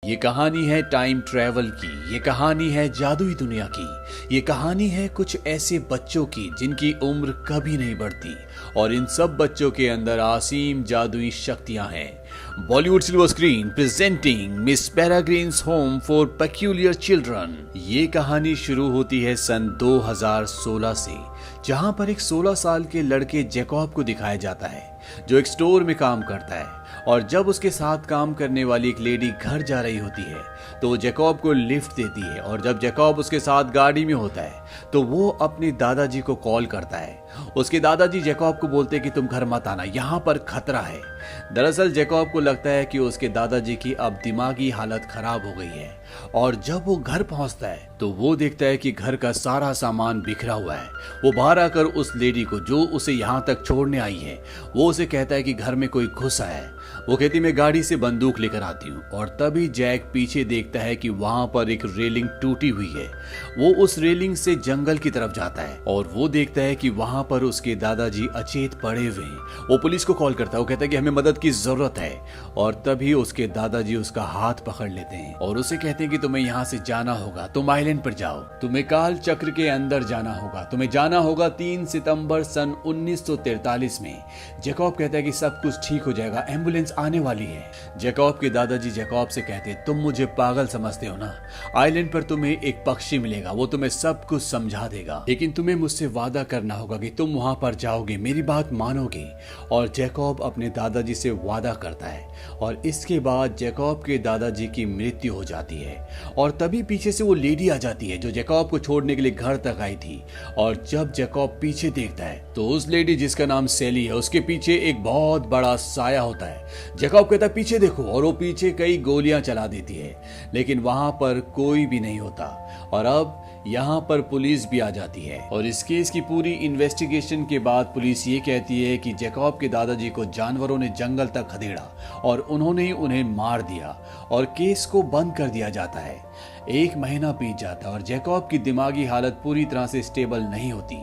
ये कहानी है टाइम ट्रेवल की, ये कहानी है जादुई दुनिया की, ये कहानी है कुछ ऐसे बच्चों की जिनकी उम्र कभी नहीं बढ़ती और इन सब बच्चों के अंदर असीम जादुई शक्तियां हैं। Bollywood silver screen presenting Miss Peregrine's Home for Peculiar Children. ये कहानी शुरू होती है सन 2016 से, जहां पर एक 16 साल के लड़के जैकब को दिखाया जाता है जो एक स्टोर में काम करता है। और जब उसके साथ काम करने वाली एक लेडी घर जा रही होती है तो वो जैकब को लिफ्ट देती है, और जब जैकब उसके साथ गाड़ी में होता है तो वो अपने दादाजी को कॉल करता है। उसके दादाजी जैकब को बोलते हैं कि तुम घर मत आना, यहाँ पर खतरा है। दरअसल जैकब को लगता है कि उसके दादाजी की अब दिमागी हालत खराब हो गई है, और जब वो घर पहुंचता है तो वो देखता है कि घर का सारा सामान बिखरा हुआ है। वो बाहर आकर उस लेडी को जो उसे यहाँ तक छोड़ने आई है वो उसे कहता है कि घर में कोई घुसा है। वो कहती मैं गाड़ी से बंदूक लेकर आती हूँ, और तभी जैक पीछे देखता है कि वहां पर एक रेलिंग टूटी हुई है। वो उस रेलिंग से जंगल की तरफ जाता है और वो देखता है कि वहां पर उसके दादाजी अचेत पड़े हुए हैं। वो पुलिस को कॉल करता है, वो कहता है कि हमें मदद की जरूरत है, और तभी उसके दादाजी उसका हाथ पकड़ लेते हैं और उसे कहते हैं कि तुम्हें यहाँ से जाना होगा, तुम आइलैंड पर जाओ, तुम्हें काल चक्र के अंदर जाना होगा, तुम्हें जाना होगा 3 सितंबर सन 1943 में। जैकब कहता है कि सब कुछ ठीक हो जाएगा, एम्बुलेंस आने वाली है। जैकब के दादाजी जैकब से कहते तुम मुझे पागल समझते हो ना, आइलैंड पर तुम्हें एक पक्षी मिलेगा, वो तुम्हें सब कुछ समझा देगा, लेकिन तुम्हें मुझसे वादा करना होगा कि तुम वहां पर जाओगे, मेरी बात मानोगे। और जैकब अपने दादाजी से वादा करता है, और इसके बाद जैकब के दादाजी की मृत्यु हो जाती है। और तभी पीछे से वो लेडी आ जाती है जो जैकब को छोड़ने के लिए घर तक आई थी। और जब जैकब पीछे देखता है तो उस लेडी जिसका नाम सैली है उसके पीछे एक बहुत बड़ा साया होता है। जैकब कहता है पीछे देखो, और वो पीछे कई गोलियां चला देती है, लेकिन वहां पर कोई भी नहीं होता। और अब यहाँ पर पुलिस भी आ जाती है, और इस केस की पूरी इन्वेस्टिगेशन के बाद पुलिस ये कहती है कि जैकब के दादाजी को जानवरों ने जंगल तक खदेड़ा और उन्होंने उन्हें मार दिया, और केस को बंद कर दिया जाता है। 1 महीना बीत जाता है और जैकब की दिमागी हालत पूरी तरह से स्टेबल नहीं होती,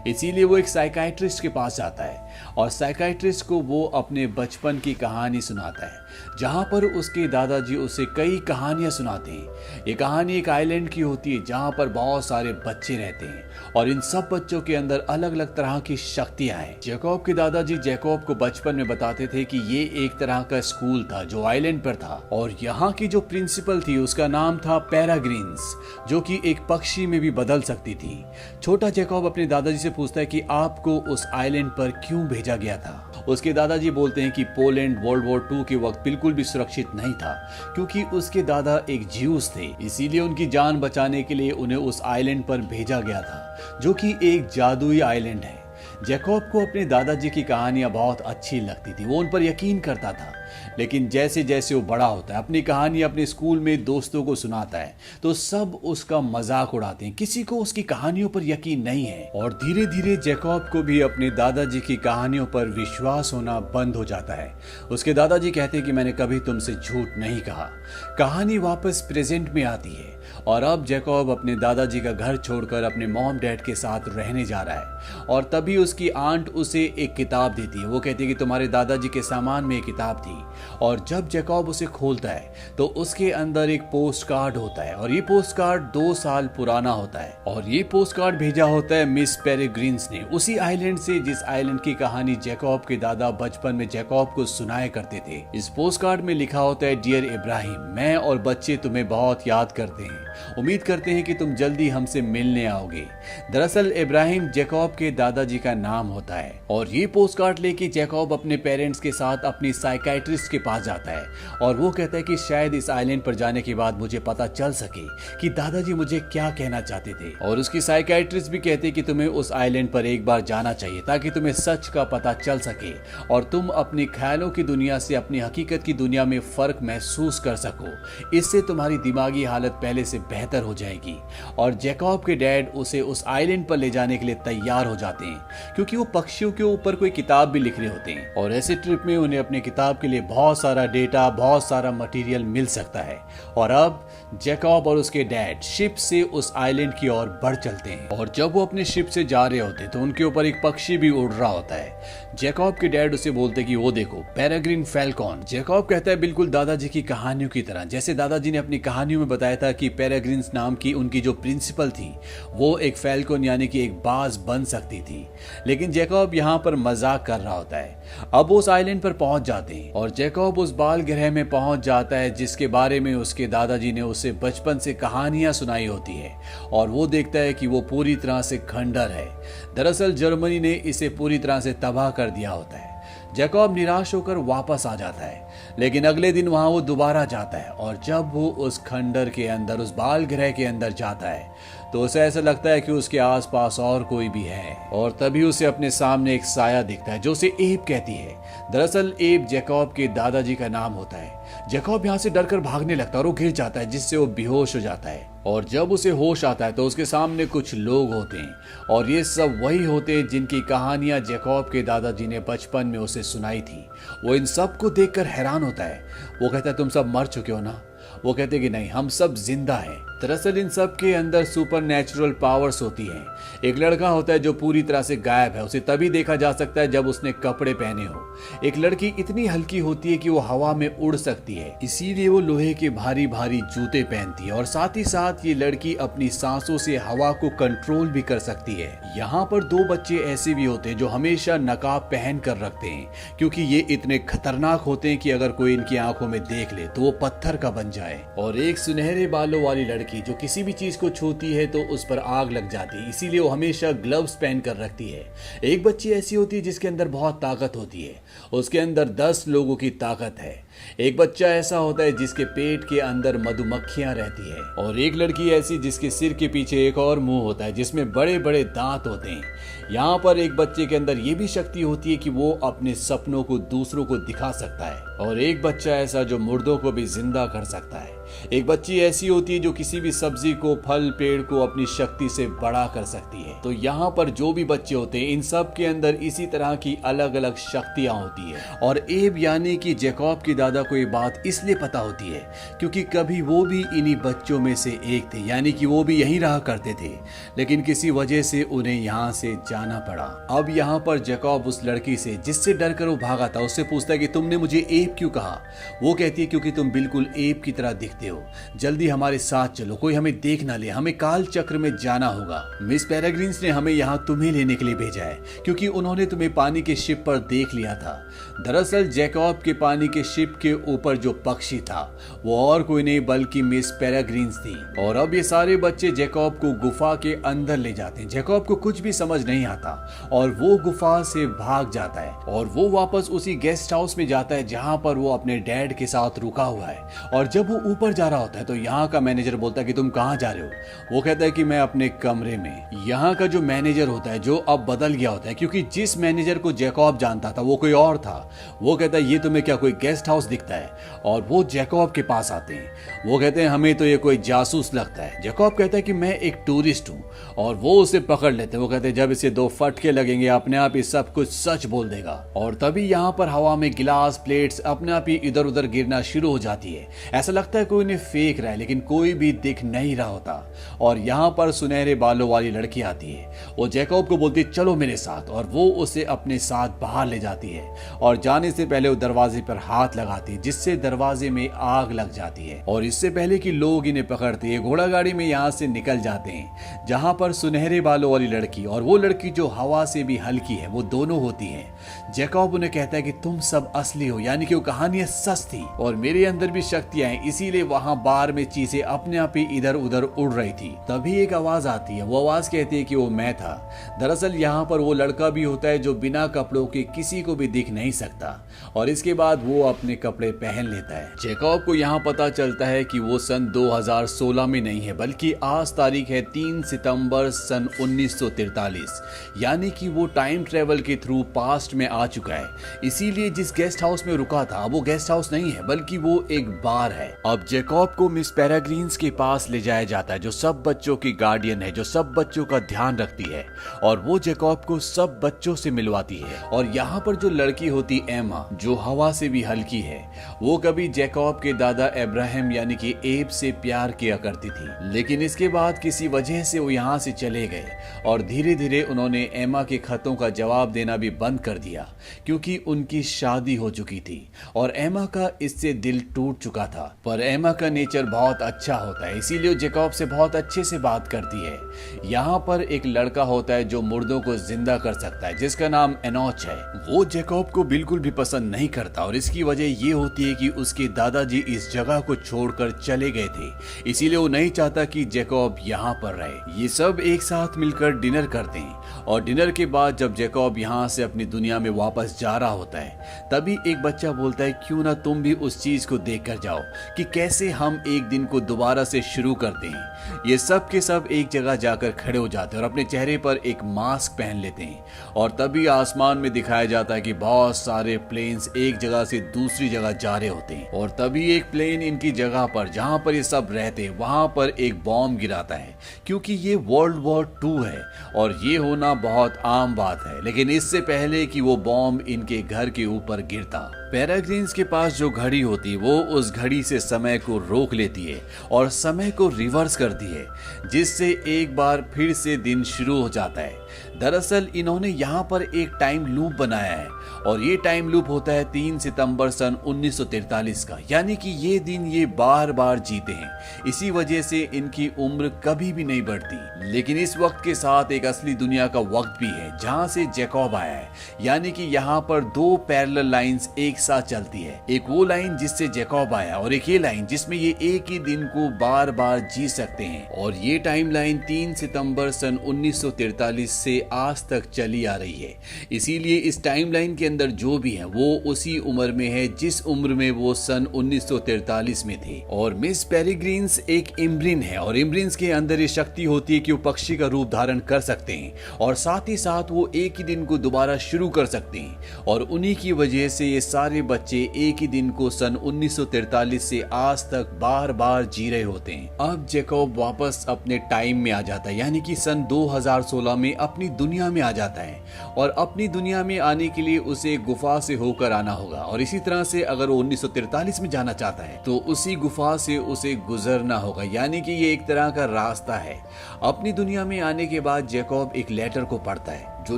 इसीलिए वो एक साइकाइट्रिस्ट के पास जाता है, और साइकाइट्रिस्ट को वो अपने बचपन की कहानी सुनाता है, जहां पर उसके दादाजी उसे कई कहानियां सुनाते हैं। ये कहानी एक आइलैंड की होती है जहां पर बहुत सारे बच्चे रहते हैं, और इन सब बच्चों के अंदर अलग अलग तरह की शक्तियां हैं। जैकब के दादाजी जैकब को बचपन में बताते थे कि ये एक तरह का स्कूल था जो आइलैंड पर था, और यहाँ की जो प्रिंसिपल थी उसका नाम था पेरेग्रिन्स, जो कि एक पक्षी में भी बदल सकती थी। छोटा जैकब अपने दादाजी से पूछता है कि आपको उस आइलैंड पर क्यों भेजा गया था। उसके दादाजी बोलते हैं कि पोलैंड वर्ल्ड वॉर 2 के वक्त बिल्कुल भी सुरक्षित नहीं था, क्योंकि उसके दादा एक ज्यूस थे, इसीलिए उनकी जान बचाने के लिए उन्हें उस आइलैंड पर भेजा गया था, जो कि एक जादुई आइलैंड है। जैकब को अपने दादाजी की कहानियां बहुत अच्छी लगती थी, वो उन पर यकीन करता था, लेकिन जैसे जैसे वो बड़ा होता है, अपनी कहानी अपने स्कूल में दोस्तों को सुनाता है, तो सब उसका मजाक उड़ाते हैं, किसी को उसकी कहानियों पर यकीन नहीं है। और धीरे धीरे जैकब को भी अपने दादाजी की कहानियों पर विश्वास होना बंद हो जाता है। उसके दादाजी कहते हैं कि मैंने कभी तुमसे झूठ नहीं कहा। कहानी वापस प्रेजेंट में आती है, और अब जैकब अपने दादाजी का घर छोड़कर अपने मॉम डैड के साथ रहने जा रहा है। और तभी उसकी आंट उसे एक किताब देती है, वो कहती है कि तुम्हारे दादाजी के सामान में एक किताब थी। और जब जैकब उसे खोलता है तो उसके अंदर एक पोस्ट कार्ड होता है, और ये पोस्ट कार्ड 2 साल पुराना होता है, और ये पोस्ट कार्ड भेजा होता है मिस पेरेग्रिन्स ने, उसी आइलैंड से जिस आइलैंड की कहानी जैकब के दादा बचपन में जैकब को सुनाया करते थे। इस पोस्ट कार्ड में लिखा होता है डियर इब्राहिम, मैं और बच्चे तुम्हें बहुत याद करते हैं, उम्मीद करते हैं कि तुम जल्दी हमसे मिलने आओगे। दरअसल इब्राहिम जैकब के दादाजी का नाम होता है। और ये पोस्ट कार्ड लेके जैकब अपने पेरेंट्स के साथ अपनी साइकाइट्रिस्ट के पास जाता है, और वो कहता है कि शायद इस आइलैंड पर जाने के बाद मुझे पता चल सके कि दादाजी मुझे क्या कहना चाहते थे। और उसकी साइकाइट्रिस्ट भी कहते हैं कि तुम्हें उस आइलैंड पर एक बार जाना चाहिए ताकि तुम्हें सच का पता चल सके, और तुम अपने ख्यालों की दुनिया से अपनी हकीकत की दुनिया में फर्क महसूस कर सको। इससे तुम्हारी दिमागी हालत पहले पहले से बेहतर हो जाएगी। और जैकब के डैड उसे उस आइलैंड पर ले जाने के लिए तैयार हो जाते हैं, क्योंकि वो पक्षियों के ऊपर कोई किताब भी लिख रहे होते हैं और ऐसे ट्रिप में उन्हें अपने किताब के लिए बहुत सारा डेटा, बहुत सारा मटेरियल मिल सकता है। और अब जैकब और उसके डैड शिप से उस आइलैंड की ओर बढ़ चलते हैं। और जब वो अपने शिप से जा रहे होते तो उनके ऊपर एक पक्षी भी उड़ रहा होता है। जैकब के डैड उसे बोलते कि वो देखो, पेरेग्रिन फैल्कॉन। जैकब कहता है बिल्कुल दादाजी की कहानियों की तरह, जैसे दादाजी ने अपनी कहानियों में बताया था कि पेरेग्रिन नाम की उनकी जो प्रिंसिपल थी वो एक फैल्कॉन यानी कि एक बाज बन सकती थी। लेकिन जैकब यहाँ पर मजाक कर रहा होता है। अब वो उस आइलैंड पर पहुंच जाते हैं और जैकब उस बाल ग्रह में पहुंच जाता है जिसके बारे में उसके दादाजी ने उसे बचपन से कहानियां सुनाई होती है। और वो देखता है कि वो पूरी तरह से खंडर है। दरअसल जर्मनी ने इसे पूरी तरह से तबाह कर दिया होता है। जैकब निराश होकर वापस आ जाता है, लेकिन अगले दिन वहां वो दोबारा जाता है और जब वो उस खंडर के अंदर, उस बाल ग्रह के अंदर जाता है तो उसे ऐसा लगता है कि उसके आसपास और कोई भी है। और तभी उसे अपने सामने एक साया दिखता है जो उसे एब कहती है। दरअसल एब जैकब के दादाजी का नाम होता है। जैकब यहाँ से डरकर भागने लगता है और वो गिर जाता है, जिससे वो बेहोश हो जाता है। और जब उसे होश आता है तो उसके सामने कुछ लोग होते हैं और ये सब वही होते हैं जिनकी कहानियां जैकब के दादाजी ने बचपन में उसे सुनाई थी। वो इन सब को देखकर हैरान होता है। वो कहता है तुम सब मर चुके हो ना? वो कहते कि नहीं, हम सब जिंदा हैं। दरअसल इन सब के अंदर सुपर नेचुरल पावर्स होती हैं। एक लड़का होता है जो पूरी तरह से गायब है, उसे तभी देखा जा सकता है जब उसने कपड़े पहने हो। एक लड़की इतनी हल्की होती है कि वो हवा में उड़ सकती है, इसीलिए वो लोहे के भारी भारी जूते पहनती है। और साथ ही साथ ये लड़की अपनी सांसों से हवा को कंट्रोल भी कर सकती है। यहाँ पर दो बच्चे ऐसे भी होते हैं जो हमेशा नकाब पहन कर रखते हैं, क्योंकि ये इतने खतरनाक होते हैं कि अगर कोई इनकी आंखों में देख ले तो वो पत्थर का बन जाए। और एक सुनहरे बालों वाली लड़की जो किसी भी चीज को छूती है तो उस पर आग लग जाती है, इसीलिए वो हमेशा ग्लव्स पहन कर रखती है। एक बच्ची ऐसी होती है जिसके अंदर बहुत ताकत होती है, उसके अंदर 10 लोगों की ताकत है। एक बच्चा ऐसा होता है जिसके पेट के अंदर मधुमक्खियां रहती है। और एक लड़की ऐसी जिसके सिर के पीछे एक और मुंह होता है जिसमें बड़े बड़े दांत होते हैं। यहाँ पर एक बच्चे के अंदर ये भी शक्ति होती है कि वो अपने सपनों को दूसरों को दिखा सकता है। और एक बच्चा ऐसा जो मुर्दों को भी जिंदा कर सकता है। एक बच्ची ऐसी होती है जो किसी भी सब्जी को, फल, पेड़ को अपनी शक्ति से बड़ा कर सकती है। तो यहाँ पर जो भी बच्चे होते हैं इन सब के अंदर इसी तरह की अलग अलग शक्तियां होती है। और एब यानी कि जैकब के दादा को ये बात इसलिए पता होती है क्योंकि कभी वो भी इन्हीं बच्चों में से एक थे, यानी कि वो भी यहीं रहा करते थे, लेकिन किसी वजह से उन्हें यहाँ से जाना पड़ा। अब यहाँ पर जैकब उस लड़की से जिससे डर कर वो भागा था उससे पूछता है कि तुमने मुझे एब क्यों कहा? वो कहती है क्योंकि तुम बिल्कुल एब की तरह दिखते हो, जल्दी हमारे साथ चलो, कोई हमें देख ना ले, हमें काल चक्र में जाना होगा। मिस पेरेग्रिन्स ने हमें यहाँ तुम्हें लेने के लिए भेजा है क्योंकि उन्होंने तुम्हें पानी के शिप पर देख लिया था। दरअसल जैकब के पानी के शिप के ऊपर जो पक्षी था वो और कोई नहीं बल्कि मिस पेरेग्रिन्स थी। और अब ये सारे बच्चे जैकब को गुफा के अंदर ले जाते हैं। जैकब को कुछ भी समझ नहीं आता और वो गुफा से भाग जाता है और वो वापस उसी गेस्ट हाउस में जाता है जहाँ पर वो अपने डैड के साथ रुका हुआ है। और जब वो ऊपर जा रहा होता है तो यहाँ का मैनेजर बोलता है कि तुम कहाँ जा रहे हो? वो कहता है कि मैं अपने कमरे में। यहाँ का जो मैनेजर होता है जो अब बदल गया होता है क्योंकि जिस मैनेजर को जैकब जानता था वो कोई और था। वो कहता है ये तुम्हें क्या कोई गेस्ट हाउस दिखता है? और वो जैकब के पास आते हैं। वो कहते हैं हमें तो ये कोई जासूस लगता है। जैकब कहता है कि मैं एक टूरिस्ट हूँ और वो उसे पकड़ लेते हैं। वो कहते हैं जब इसे 2 फटके लगेंगे अपने आप ही सब कुछ सच बोल देगा। और तभी यहाँ पर हवा में गिलास, प्लेट्स अपने आप ही इधर उधर गिरना शुरू हो जाती है। ऐसा लगता है कोई उन्हें फेंक रहा है लेकिन कोई भी दिख नहीं रहा होता। और यहाँ पर सुनहरे बालों वाली लड़की आती है। वो जैकब को बोलती है चलो मेरे साथ, और वो उसे अपने साथ बाहर ले जाती है। और जाने से पहले वो दरवाजे पर हाथ लगाती है जिससे दरवाजे में आग लग जाती है। और इससे पहले कि लोग इन्हें पकड़ते हैं घोड़ा गाड़ी में यहाँ से निकल जाते हैं जहाँ पर सुनहरे बालों वाली लड़की और वो लड़की जो हवा से भी हल्की है वो दोनों होती हैं। जैकब उन्हें कहता है कि तुम सब असली हो, यानी कि वो कहानियां सच थी और मेरे अंदर भी शक्तियां हैं, इसीलिए वहां बार में चीजें अपने आप ही इधर उधर उड़ रही थी। तभी एक आवाज आती है। वो आवाज कहती है कि वो मैं था। दरअसल यहाँ पर वो लड़का भी होता है जो बिना कपड़ों के किसी को भी दिख नहीं सकता और इसके बाद वो अपने कपड़े पहन लेता है। जैकब को यहाँ पता चलता है कि वो सन 2016 में नहीं है बल्कि आज तारीख है 3 सितंबर सन 1943, यानी कि वो टाइम ट्रेवल के थ्रू पास्ट में आ चुका है। इसीलिए जिस गेस्ट हाउस में रुका था वो गेस्ट हाउस नहीं है बल्कि वो एक बार है। अब जैकब को मिस पेरेग्रीन्स के पास ले जाया जाता है, जो सब बच्चों की गार्डियन है, जो सब बच्चों का ध्यान रखती है, और वो जैकब को सब बच्चों से मिलवाती है। और यहाँ पर जो लड़की होती एमा, जो हवा से भी हल्की है, वो कभी जैकब के दादा इब्राहिम यानी कि एब से प्यार किया करती थी, लेकिन इसके बाद किसी वजह से वो यहाँ से चले गए और धीरे धीरे उन्होंने एमा के खतों का जवाब देना भी बंद कर दिया, क्योंकि उनकी शादी हो चुकी थी और एमा का इससे दिल टूट चुका था। पर एमा का नेचर बहुत अच्छा होता है, इसीलिए जैकब से बहुत अच्छे से बात करती है। यहाँ पर एक लड़का होता है जो मुर्दों को जिंदा कर सकता है, जिसका नाम एनोच है। वो जैकब को बिल्कुल भी पसंद नहीं करता और इसकी वजह ये होती है कि उसके दादाजी इस जगह को छोड़कर चले गए थे, इसीलिए वो नहीं चाहता कि जैकब यहाँ पर रहे। ये सब एक साथ मिलकर डिनर करते हैं और डिनर के बाद जब जैकब यहाँ से अपनी दुनिया में वापस जा रहा होता है, तभी एक बच्चा बोलता है, क्यों ना तुम भी उस चीज को देख कर जाओ कि कैसे हम एक दिन को दोबारा से शुरू करते हैं। ये सब के सब एक जगह जाकर खड़े हो जाते हैं और अपने चेहरे पर एक मास्क पहन लेते हैं और तभी आसमान में दिखाया जाता है कि बहुत सारे प्लेन्स एक जगह से दूसरी जगह जा रहे होते हैं। और तभी एक प्लेन इनकी जगह पर, जहां पर ये सब रहते हैं, वहां पर एक बॉम्ब गिराता है, क्योंकि ये वर्ल्ड वॉर 2 है और ये होना बहुत आम बात है। लेकिन इससे पहले कि वो बॉम्ब इनके घर के ऊपर गिरता, पेरेग्रीन्स के पास जो घड़ी होती है वो उस घड़ी से समय को रोक लेती है और समय को रिवर्स करती है, जिससे एक बार फिर से दिन शुरू हो जाता है। दरअसल इन्होंने यहाँ पर एक टाइम लूप बनाया है और ये टाइम लूप होता है 3 सितंबर सन 1943 का, यानी कि ये दिन ये बार बार जीते हैं। इसी वजह से इनकी उम्र कभी भी नहीं बढ़ती। लेकिन इस वक्त के साथ एक असली दुनिया का वक्त भी है जहाँ से जैकब आया है, यानी कि यहाँ पर 2 पैरेलल लाइंस एक साथ चलती है। एक वो लाइन जिससे जैकब आया और एक ये लाइन जिसमें ये एक ही दिन को बार बार जी सकते हैं। और ये टाइम लाइन 3 सितंबर सन 1943 से आज तक चली आ रही है। इसीलिए इस टाइम लाइन के अंदर जो भी है वो उसी उम्र में है जिस उम्र में वो सन 1943 में थे। और मिस पेरेग्रीन्स एक इम्ब्रिन है और इम्ब्रिन्स के अंदर ये शक्ति होती है कि वो पक्षी का रूप धारण कर सकते हैं और साथ ही साथ वो एक ही दिन को दोबारा शुरू कर सकते हैं। और उन्हीं की वजह से ये सारे बच्चे एक ही दिन को सन 1943 से आज तक बार बार जी रहे होते हैं। अब जैकब वापस अपने टाइम में आ जाता है, यानी कि सन 2016 में अपनी दुनिया में आ जाता है और अपनी दुनिया में आने के लिए उसे गुफा से होकर आना होगा। और इसी तरह से अगर वो 1943 में जाना चाहता है तो उसी गुफा से उसे गुजरना होगा, यानी कि ये एक तरह का रास्ता है। अपनी दुनिया में आने के बाद जैकब एक लेटर को पढ़ता है, जो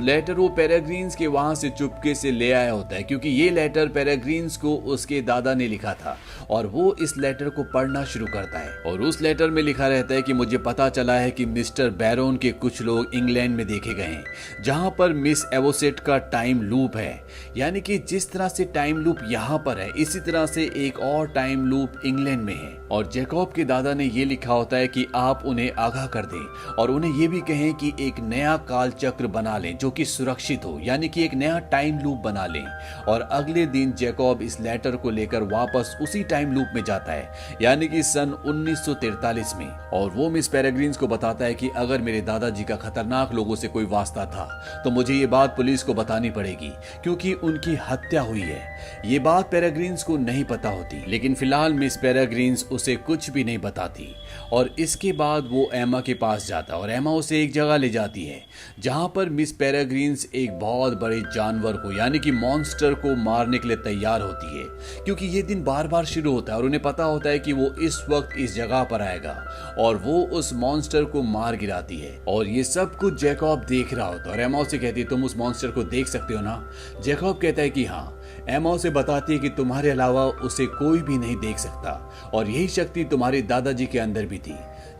लेटर वो पेरेग्रीन्स के वहां से चुपके से ले आया होता है, क्योंकि ये लेटर पेरेग्रीन्स को उसके दादा ने लिखा था। और वो इस लेटर को पढ़ना शुरू करता है और उस लेटर में लिखा रहता है कि मुझे पता चला है कि मिस्टर बैरोन के कुछ लोग इंग्लैंड में देखे गए हैं, जहां पर मिस एवोसेट का टाइम लूप है। यानी कि जिस तरह से टाइम लूप यहाँ पर है, इसी तरह से एक और टाइम लूप इंग्लैंड में है। और जैकब के दादा ने ये लिखा होता है कि आप उन्हें आगाह कर दें और उन्हें ये भी कहें कि एक नया काल चक्र बना लें जो कि सुरक्षित हो, यानी कि एक नया टाइम लूप बना लें। और अगले दिन जैकब इस लेटर को लेकर वापस उसी टाइम लूप में जाता है, यानी कि सन 1943 में। और वो मिस पेरेग्रीन्स को बताता है कि अगर मेरे दादाजी का खतरनाक लोगों से कोई वास्ता था तो मुझे ये बात पुलिस को बतानी पड़ेगी, क्योंकि उनकी हत्या हुई है। ये बात पेरेग्रीन्स को नहीं पता होती, लेकिन फिलहाल मिस पेरेग्रीन्स उसे कुछ भी नहीं बताती। और इसके बाद वो एमा के पास जाता और एमा उसे एक जगह ले जाती है जहां पर मिस पेरेग्रीन्स एक बहुत बड़े जानवर को, यानी कि मॉन्स्टर को मारने के लिए तैयार होती है, क्योंकि ये दिन बार बार शुरू होता है और उन्हें पता होता है कि वो इस वक्त इस जगह पर आएगा और वो उस मॉन्स्टर को मार गिराती है। और ये सब कुछ जैकब देख रहा होता है और एमा उसे कहती है, तुम उस मॉन्स्टर को देख सकते हो ना? जैकब कहता है कि हाँ। एमा उसे बताती है कि तुम्हारे अलावा उसे कोई भी नहीं देख सकता और यही शक्ति तुम्हारे दादाजी के अंदर भी थी।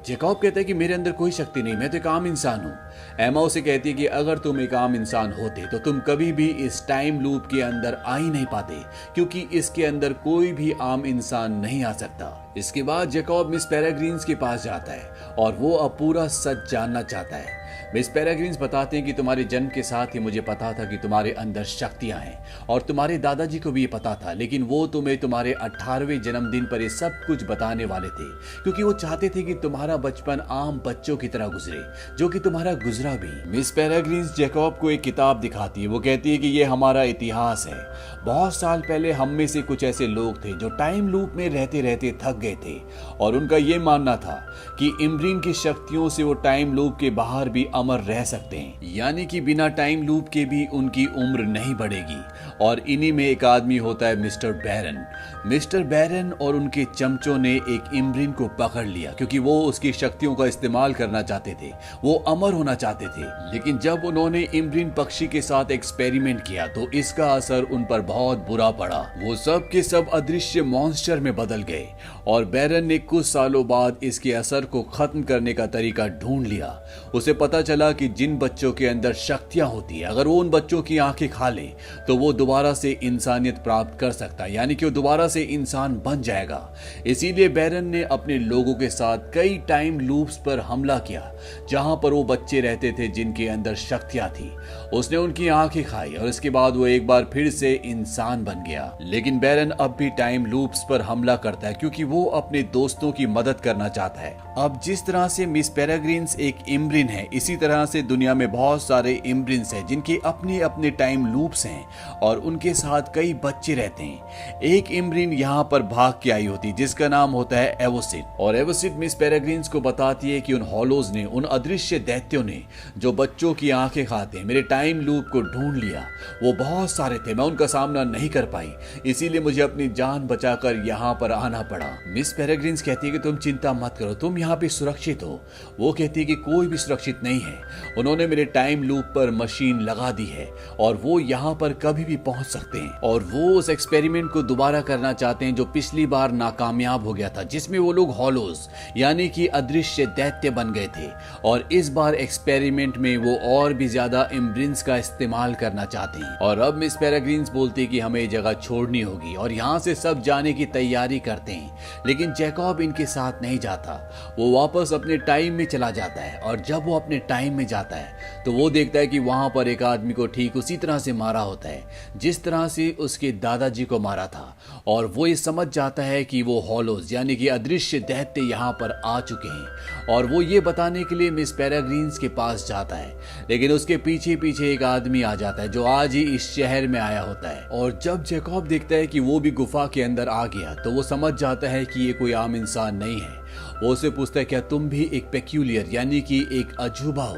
जैकब कहता है कि मेरे अंदर कोई शक्ति नहीं, मैं तो एक आम इंसान हूँ। एमा उसे कहती है कि अगर तुम एक आम इंसान होते तो तुम कभी भी इस टाइम लूप के अंदर आ ही नहीं पाते, क्योंकि इसके अंदर कोई भी आम इंसान नहीं आ सकता। इसके बाद जैकब मिस पेरेग्रीन्स के पास जाता है और वो अब पूरा सच जानना चाहता है। मिस पेरेग्रिन्स बताते हैं कि तुम्हारे जन्म के साथ ही मुझे पता था कि तुम्हारे अंदर शक्तियां हैं और तुम्हारे दादाजी को भी ये पता था, लेकिन वो तुम्हें तुम्हारे 18वें जन्मदिन पर ये सब कुछ बताने वाले थे क्योंकि वो चाहते थे कि तुम्हारा बचपन आम बच्चों की तरह गुजरे, जो कि तुम्हारा गुजरा भी। मिस पेरेग्रिन्स जैकब को एक किताब दिखाती है। वो कहती है कि ये हमारा इतिहास है। बहुत साल पहले हम में से कुछ ऐसे लोग थे जो टाइम लूप में रहते रहते थक गए थे और उनका ये मानना था कि इम्ब्रीन की शक्तियों से वो टाइम लूप के बाहर भी अमर रह सकते हैं, यानी कि बिना टाइम लूप के भी उनकी उम्र नहीं बढ़ेगी। और इन्हीं में एक आदमी होता है मिस्टर बैरन। मिस्टर बैरन और उनके चमचों ने एक इम्ब्रीन को पकड़ लिया क्योंकि वो उसकी शक्तियों का इस्तेमाल करना चाहते थे, वो अमर होना चाहते थे। लेकिन जब उन्होंने इम्ब्रीन पक्षी के साथ एक्सपेरिमेंट किया तो इसका असर उन पर बहुत बुरा पड़ा। वो सब के सब अदृश्य मॉन्स्टर में बदल गए और बैरन ने कुछ सालों बाद इसके असर को खत्म करने का तरीका ढूंढ लिया। उसे पता चला कि जिन बच्चों के अंदर शक्तियां होती है, अगर वो उन बच्चों की आंखें खा ले तो वो दोबारा से इंसानियत प्राप्त कर सकता है, यानी कि वो दोबारा से इंसान बन जाएगा। इसीलिए बैरन ने अपने लोगों के साथ कई टाइम लूप्स पर हमला किया जहां पर वो बच्चे रहते थे जिनके अंदर शक्तियां थी। उसने उनकी आंखें खाई और इसके बाद वो एक बार फिर से इंसान बन गया। लेकिन बैरन अब भी टाइम लूप्स पर हमला करता है क्योंकि वो अपने दोस्तों की मदद करना चाहता है। अब जिस तरह से मिस पेरेग्रिन्स एक इम्ब्रिन है, इसी तरह से दुनिया में बहुत सारे इम्ब्रिन्स हैं जिनके अपने अपने टाइम लूप्स हैं और उनके साथ कई बच्चे रहते हैं। एक इम्ब्रिन यहाँ पर भाग के आई होती जिसका नाम होता है एवोसिड, और एवोसिड मिस पेरेग्रिन्स को बताती है कि उन हॉलोज ने, उन अदृश्य दैत्यों ने जो बच्चों की आंखें खाते हैं, मेरे टाइम लूप को ढूंढ लिया। वो बहुत सारे थे, मैं उनका सामना नहीं कर पाई, इसीलिए मुझे अपनी जान बचाकर यहाँ पर आना पड़ा। मिस पेरेग्रिन्स कहती है कि तुम चिंता मत करो, तुम यहाँ पे सुरक्षित हो। वो कहती है कि कोई भी सुरक्षित नहीं है, उन्होंने मेरे टाइम लूप पर मशीन लगा दी है और वो यहाँ पर कभी भी पहुंच सकते हैं और वो उस एक्सपेरिमेंट को दोबारा करना चाहते हैं जो पिछली बार नाकामयाब हो गया था, जिसमें वो लोग हॉलोज यानी कि अदृश्य दैत्य बन गए थे। और इस बार एक्सपेरिमेंट में वो और भी ज्यादा इम्ब्रिन्स का इस्तेमाल करना चाहते हैं। और अब मिस पेरेग्रिन्स बोलती है कि हमें ये जगह छोड़नी होगी और यहाँ से सब जाने की तैयारी करते हैं। लेकिन जैकब इनके साथ नहीं जाता, वो वापस अपने टाइम में चला जाता है। और जब वो अपने टाइम में जाता है तो वो देखता है कि वहां पर एक आदमी को ठीक उसी तरह से मारा होता है जिस तरह से उसके दादाजी को मारा था। और वो ये समझ जाता है कि वो हॉलोज यानी कि अदृश्य दैत्य यहाँ पर आ चुके हैं और वो ये बताने के लिए मिस पेरेग्रिन्स के पास जाता है। लेकिन उसके पीछे पीछे एक आदमी आ जाता है जो आज ही इस शहर में आया होता है। और जब जैकब देखता है कि वो भी गुफा के अंदर आ गया तो वो समझ जाता है कि ये कोई आम इंसान नहीं है। वो उसे पूछता है क्या तुम भी एक पेक्यूलियर यानी कि एक अजूबा हो?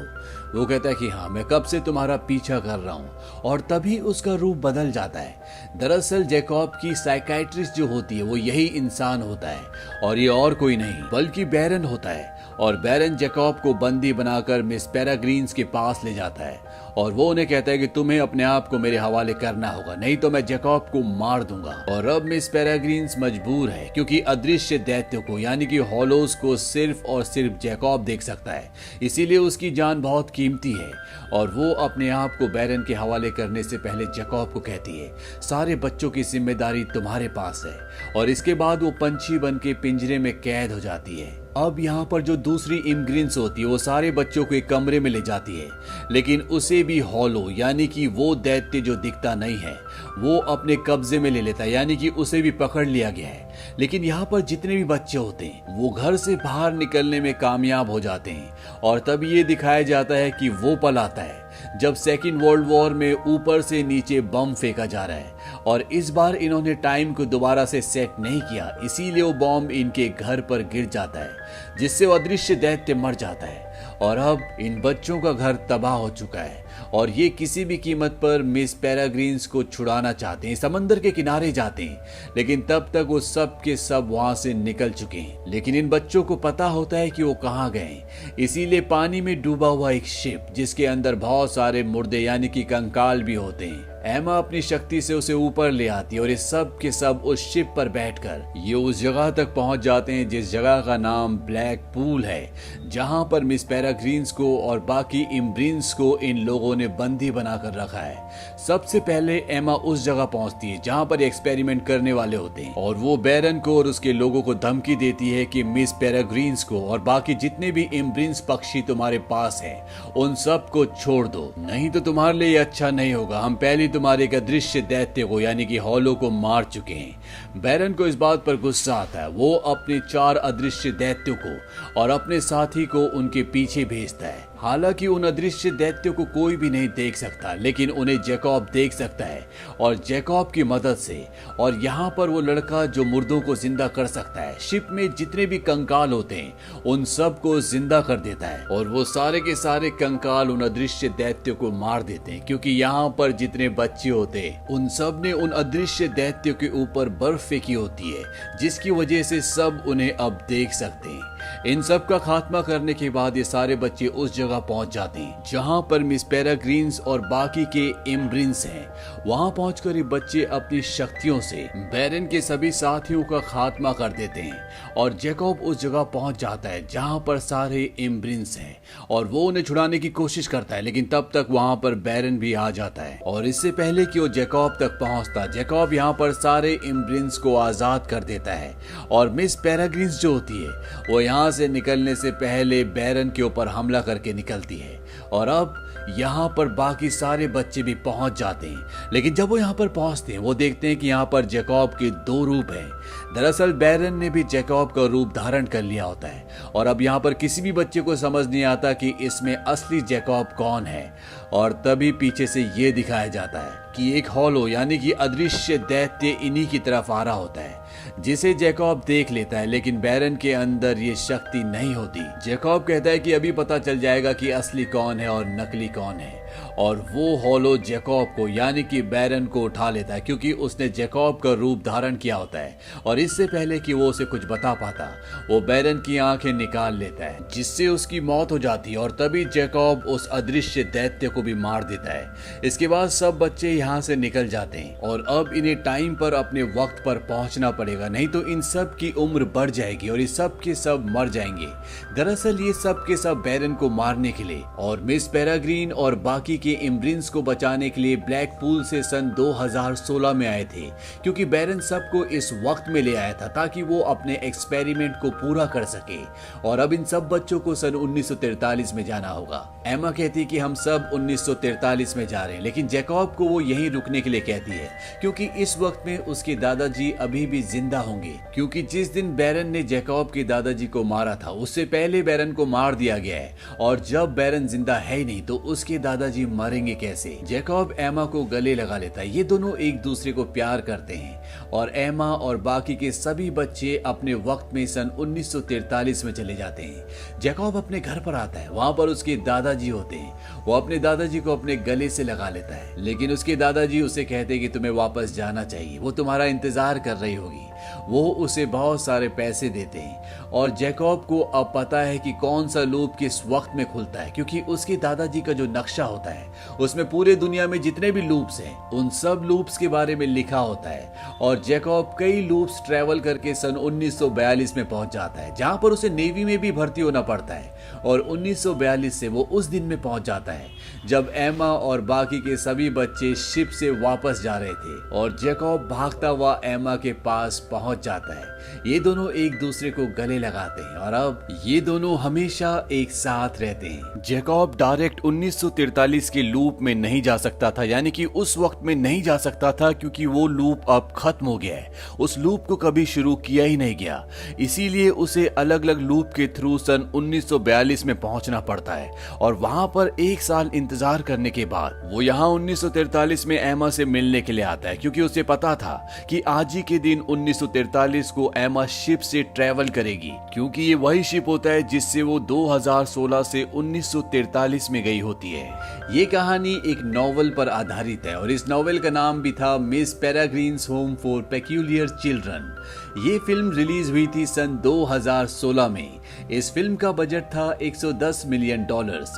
वो कहता है कि हाँ, मैं कब से तुम्हारा पीछा कर रहा हूँ। और तभी उसका रूप बदल जाता है। दरअसल जैकब की साइकाइट्रिस्ट जो होती है वो यही इंसान होता है और ये और कोई नहीं बल्कि बैरन होता है। और बैरन जैकब को बंदी बनाकर मिस पेरेग्रिन्स के पास ले जाता है और वो उन्हें कहता है कि तुम्हें अपने आप को मेरे हवाले करना होगा, नहीं तो मैं जैकब को मार दूंगा। और अब मिस पेरेग्रिन्स मजबूर है क्योंकि अदृश्य दैत्य को यानी कि हॉलोज को सिर्फ और सिर्फ जैकब देख सकता है, इसीलिए उसकी जान बहुत कीमती है। और वो अपने आप को बैरन के हवाले करने से पहले जैकब को कहती है सारे बच्चों की जिम्मेदारी तुम्हारे पास है। और इसके बाद वो पंछी बन के पिंजरे में कैद हो जाती है। अब यहाँ पर जो दूसरी इम्ग्रिन्स होती है वो सारे बच्चों को एक कमरे में ले जाती है, लेकिन उसे भी हॉलो यानी कि वो दैत्य जो दिखता नहीं है वो अपने कब्जे में ले लेता है, यानी कि उसे भी पकड़ लिया गया है। लेकिन यहाँ पर जितने भी बच्चे होते हैं वो घर से बाहर निकलने में कामयाब हो जाते हैं। और तब ये दिखाया जाता है कि वो पल आता है जब सेकेंड वर्ल्ड वॉर में ऊपर से नीचे बम फेंका जा रहा है और इस बार इन्होंने टाइम को दोबारा से सेट नहीं किया, इसीलिए वो बम इनके घर पर गिर जाता है जिससे वो अदृश्य दैत्य मर जाता है। और अब इन बच्चों का घर तबाह हो चुका है और ये किसी भी कीमत पर मिस पेरेग्रिन्स को छुड़ाना चाहते हैं, समंदर के किनारे जाते हैं। लेकिन तब तक वो सब के सब वहां से निकल चुके हैं। लेकिन इन बच्चों को पता होता है कि वो कहाँ गए, इसीलिए पानी में डूबा हुआ एक शिप जिसके अंदर बहुत सारे मुर्दे यानी कि कंकाल भी होते हैं एमा अपनी शक्ति से उसे ऊपर ले आती है और ये सब के सब उस शिप पर बैठकर ये उस जगह तक पहुंच जाते हैं जिस जगह का नाम ब्लैक पूल है, जहां पर मिस पेरेग्रीन्स को और बाकी इम्ब्रिन्स को इन लोगों ने बंदी बनाकर रखा है। सबसे पहले एमा उस जगह पहुंचती है जहां पर एक्सपेरिमेंट करने वाले होते हैं और वो बैरन को और उसके लोगों को धमकी देती है कि मिस पेरेग्रीन्स को और बाकी जितने भी इम्ब्रिन्स पक्षी तुम्हारे पास हैं उन सब को छोड़ दो, नहीं तो तुम्हारे लिए अच्छा नहीं होगा। हम पहले तुम्हारे एक अदृश्य दैत्य को यानी कि हॉलो को मार चुके हैं। बैरन को इस बात पर गुस्सा आता है। वो अपने 4 अदृश्य दैत्यों को और अपने साथी को उनके पीछे भेजता है। हालांकि उन अदृश्य दैत्यों को कोई भी नहीं देख सकता, लेकिन उन्हें जैकब देख सकता है और जैकब की मदद से और यहाँ पर वो लड़का जो मुर्दों को जिंदा कर सकता है, शिप में जितने भी कंकाल होते हैं उन सब को जिंदा कर देता है और वो सारे के सारे कंकाल उन अदृश्य दैत्यों को मार देते हैं, क्योंकि यहाँ पर जितने बच्चे होते हैं उन सब ने उन अदृश्य दैत्यों के ऊपर बर्फ फेंकी होती है, जिसकी वजह से सब उन्हें अब देख सकते हैं। इन सब का खात्मा करने के बाद ये सारे बच्चे उस जगह पहुंच जाते हैं जहां पर मिस पेरेग्रीन्स और बाकी के इम्ब्रिन्स हैं। वहां पहुंचकर ये बच्चे अपनी शक्तियों से बैरन के सभी साथियों का खात्मा कर देते हैं और जैकब उस जगह पहुंच जाता है जहां पर सारे इम्ब्रिन्स हैं और वो उन्हें छुड़ाने की कोशिश करता है, लेकिन तब तक वहां पर बैरन भी आ जाता है और इससे पहले कि वो जैकब तक पहुंचता, जैकब यहाँ पर सारे इम्ब्रिन्स को आजाद कर देता है और मिस पेरेग्रीन्स जो होती है वो यहाँ से निकलने से पहले बैरन के ऊपर हमला करके निकलती है और अब यहाँ पर बाकी सारे बच्चे भी पहुंच जाते हैं। लेकिन जब वो यहाँ पर पहुंचते हैं वो देखते हैं कि यहाँ पर जैकब के 2 रूप हैं। दरअसल बैरन ने भी जैकब का रूप धारण कर लिया होता है और अब यहाँ पर किसी भी बच्चे को समझ नहीं आता कि इसमें असली जैकब कौन है और तभी पीछे से ये दिखाया जाता है कि एक हॉलो यानी कि अदृश्य दैत्य इन्हीं की तरफ आ रहा होता है, जिसे जैकब देख लेता है, लेकिन बैरन के अंदर ये शक्ति नहीं होती। जैकब कहता है कि अभी पता चल जाएगा कि असली कौन है और नकली कौन है और वो हॉलो जैकब को यानी कि बैरन को उठा लेता है, क्योंकि उसने जैकब का रूप धारण किया होता है और इससे पहले कि वो उसे कुछ बता पाता वो बैरन की आंखें निकाल लेता है, जिससे उसकी मौत हो जाती है और तभी जैकब उस अदृश्य दैत्य को भी मार देता है। इसके बाद सब बच्चे यहाँ से निकल जाते हैं और अब इन्हें टाइम पर अपने वक्त पर पहुंचना पड़ेगा, नहीं तो इन सब की उम्र बढ़ जाएगी और ये सब के सब मर जाएंगे। दरअसल ये सब के सब बैरन को मारने के लिए और मिस पेरेग्रीन और बाकी के इम्ब्रिन्स को बचाने के लिए ब्लैक पूल से सन 2016 में आए थे, क्योंकि बैरन सबको इस वक्त में ले आया था ताकि वो अपने एक्सपेरिमेंट को पूरा कर सके और अब इन सब बच्चों को सन 1943 में जाना होगा। एमा कहती कि हम सब 1943 में जा रहे हैं, लेकिन जैकब को वो यहीं रुकने के लिए कहती है क्योंकि इस वक्त में उसके दादाजी अभी भी जिंदा होंगे, क्योंकि जिस दिन बैरन ने जैकब के दादाजी को मारा था उससे पहले बैरन को मार दिया गया है और जब बैरन जिंदा है ही नहीं तो उसके दादाजी मरेंगे कैसे। जैकब एमा को गले लगा लेता है। ये दोनों एक दूसरे को प्यार करते हैं और एमा और बाकी के सभी बच्चे अपने वक्त में सन 1943 में चले जाते हैं। जैकब अपने घर पर आता है, वहां पर उसके दादाजी होते हैं। वो अपने दादाजी को अपने गले से लगा लेता है, लेकिन उसके दादाजी उसे कहते हैं कि तुम्हें वापस जाना चाहिए, वो तुम्हारा इंतजार कर रही होगी। वो उसे बहुत सारे पैसे देते हैं और जैकब को अब पता है कि कौन सा लूप किस वक्त में खुलता है, क्योंकि उसके दादाजी का जो नक्शा होता है उसमें पूरे दुनिया में जितने भी लूप्स हैं उन सब लूप्स के बारे में लिखा होता है और जैकब कई लूप्स ट्रेवल करके सन 1942 में पहुंच जाता है, जहां पर उसे नेवी में भी भर्ती होना पड़ता है और 1942 से वो उस दिन में पहुंच जाता है जब एमा और बाकी के सभी बच्चे शिप से वापस जा रहे थे और जैकब भागता हुआ एमा के पास पहुंच जाता है। ये दोनों एक दूसरे को गले लगाते हैं और अब ये दोनों हमेशा एक साथ रहते हैं। जैकब डायरेक्ट 1943 के लूप में नहीं जा सकता था, यानी कि उस वक्त में नहीं जा सकता था, क्योंकि वो लूप अब खत्म हो गया है। उस लूप को कभी शुरू किया ही नहीं गया, इसीलिए उसे अलग अलग लूप के थ्रू सन 1942 में पहुंचना पड़ता है और वहां पर 1 साल इंतजार करने के बाद वो यहाँ 1943 में एमा से मिलने के लिए आता है, क्योंकि उसे पता था कि आज ही के दिन 1943 को एमा शिप से ट्रेवल करेगी, क्योंकि ये वही शिप होता है जिससे वो 2016 से 1943 में गई होती है। ये कहानी एक नॉवेल पर आधारित है और इस नॉवेल का नाम भी था Miss Peregrine's Home for Peculiar Children. ये फिल्म रिलीज हुई थी सन 2016 में। इस फिल्म का बजट था $110 मिलियन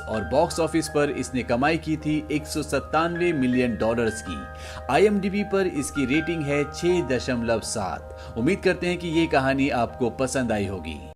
और बॉक्स ऑफिस पर इसने कमाई की थी $197 मिलियन की। IMDb पर इसकी रेटिंग है 6.7। उम्मीद करते हैं कि ये कहानी आपको पसंद आई होगी।